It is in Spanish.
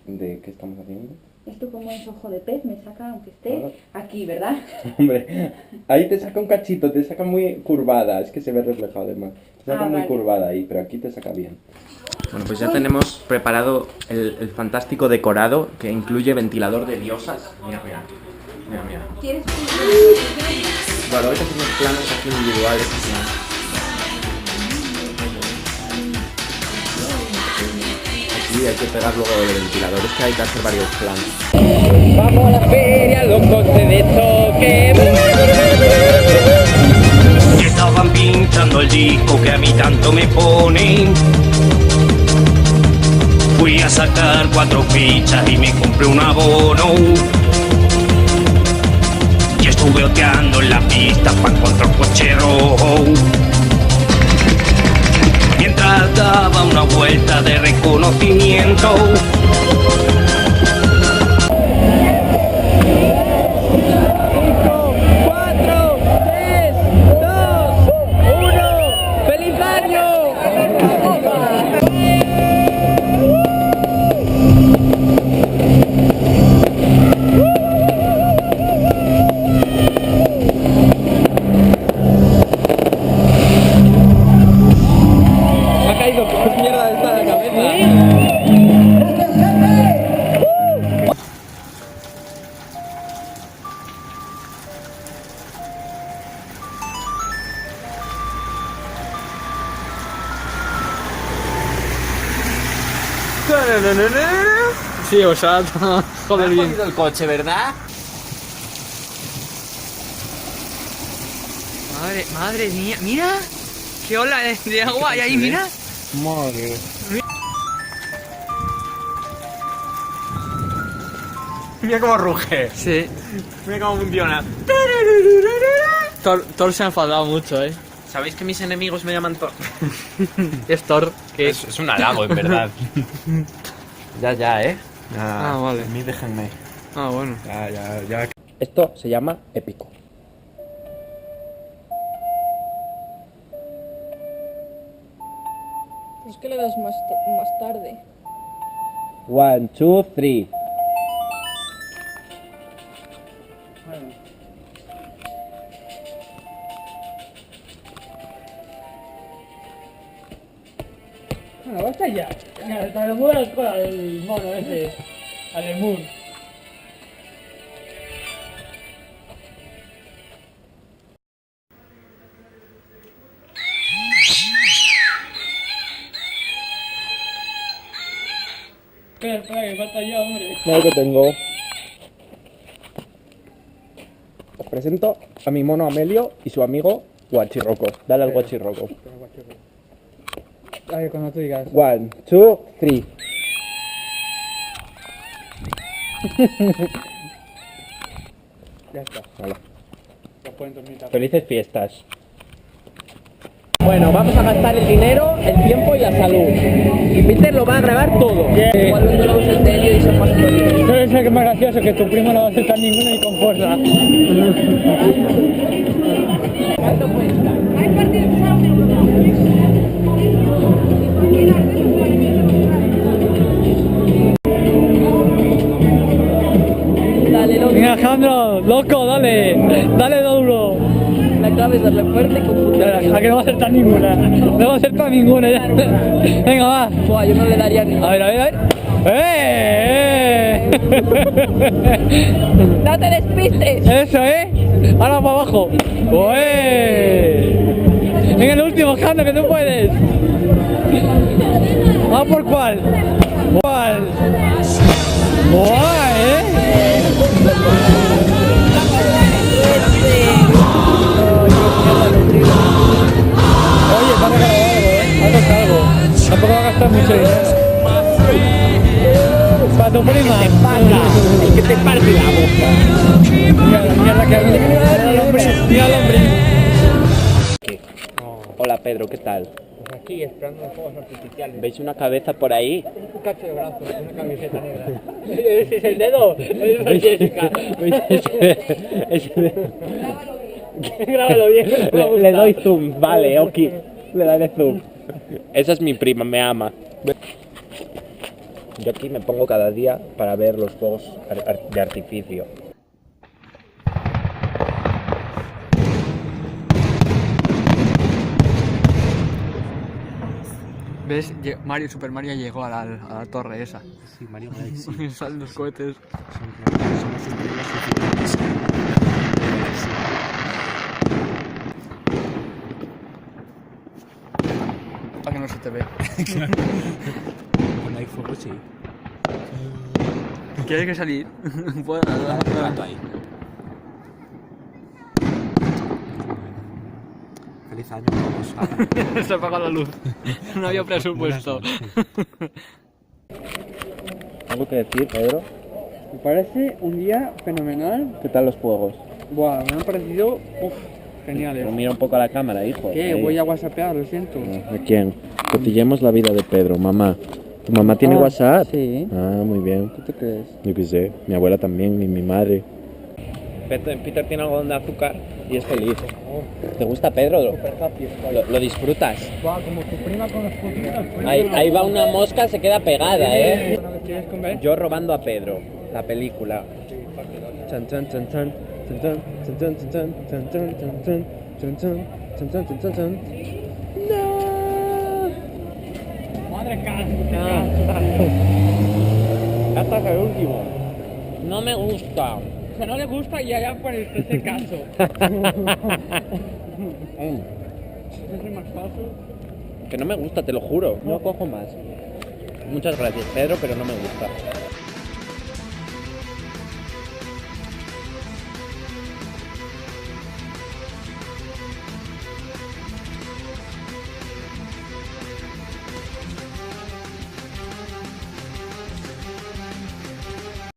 ¿De qué estamos haciendo? Esto como es ojo de pez, me saca aunque esté aquí, ¿verdad? Hombre, ahí te saca un cachito, te saca muy curvada, es que se ve reflejado además. Te saca muy curvada ahí, pero aquí te saca bien. Bueno, pues ya tenemos preparado el fantástico decorado que incluye ventilador de diosas. Mira, mira. Mira, mira. ¿Quieres? Bueno, ahorita hacemos planos aquí individuales. Aquí hay que pegar luego el ventilador, es que hay que hacer varios planos. Vamos a la feria, locos de toque. Que estaban pinchando el disco que a mí tanto me ponen. Fui a sacar 4 fichas y me compré un abono. Y estuve oteando en la pista pa' encontrar un coche rojo. Mientras daba una vuelta de reconocimiento. Sí, o sea, joder ¿Has bien. cogido el coche, verdad? Madre mía, mira. Qué ola de agua hay ahí, mira. Madre. Mira cómo ruge. Sí. Mira cómo funciona. Thor se ha enfadado mucho, ¿Sabéis que mis enemigos me llaman Thor? Es Thor, que Es un halago, en verdad. Ya, Ah, vale. A mí déjenme. Ah, bueno. Ya. Esto se llama épico. Es que le das más tarde. 1, 2, 3. Bueno, basta ya. Mira, te lo mueve la cola del mono ese. Al lemur. Espera, que falta yo, hombre. No, que tengo. Os presento a mi mono Amelio y su amigo Guachirroco. Dale al Guachirroco. A ver, cuando tú digas. 1, 2, 3. Ya está. Vale. Lo pueden dormir también. Felices fiestas. Bueno, vamos a gastar el dinero, el tiempo y la salud. Y Peter lo va a grabar todo. Igual los globos el telio y son más coloridos. ¿Sabes qué es más gracioso? Que tu primo no va a aceptar ninguno y con fuerza. ¿Cuánto cuesta? Dale, loco. Venga, Alejandro, loco, dale. Dale duro. La clave es darle fuerte y con puta. A que no va a acertar ninguna. No va a acertar ninguna ya. Venga, va. Buah, yo no le daría ni. A ver. ¡No te despistes! Eso, Ahora para abajo. ¡Ué! Venga, el último, Jando, que tú puedes. ¿Vamos por cuál? ¿Cuál? ¡Guay, Oye, te ha regalado algo, algo. Tampoco va a gastar mucho dinero. Para tu prima. El que te parte la boca. Mira la mierda que hace. Mira al hombre. Hola Pedro, ¿qué tal? Pues aquí, esperando los fuegos artificiales. ¿Veis una cabeza por ahí? Un cacho de brazo, una camiseta negra. ¿Ese es el dedo? Es Jessica. Grábalo bien. Le doy zoom, vale, ok. Le daré zoom. Esa es mi prima, me ama. Yo aquí me pongo cada día para ver los fuegos de artificio. ¿Ves? Mario, Super Mario llegó a la torre esa. Sí, Mario Galaxy. Y salen los cohetes. Son las estrellas infinitas. Para que no se te ve. Cuando hay fuego, sí. ¿Quieres que salir? Pues, Gato ahí. Feliz año a todos. se apagó la luz. No había presupuesto. ¿Algo que decir, Pedro? Me parece un día fenomenal. ¿Qué tal los fuegos? Buah, me han parecido geniales. Pero mira un poco a la cámara, hijo. ¿Qué? Ahí. Voy a whatsappear, lo siento. ¿A quién? Cotillemos la vida de Pedro, mamá. ¿Tu mamá tiene WhatsApp? Sí. Ah, muy bien. ¿Qué te crees? Yo qué sé, mi abuela también y mi madre. Peter tiene algodón de azúcar y es feliz. ¿Te gusta Pedro? ¿Lo disfrutas? Buah, como tu prima con los putitos. Ahí va una mosca, se queda pegada, ¿eh? ¿Quieres comer? Yo robando a Pedro, la película. Chan, chan, chan, chan, chan, chan, chan, chan, chan, chan, chan, chan, chan, chan, chan, chan, chan, chan, chan. Madre casa. Hasta el último. No me gusta. Que no le gusta y allá por ese caso. Es más fácil. Que no me gusta, te lo juro. No cojo más. Muchas gracias, Pedro, pero no me gusta.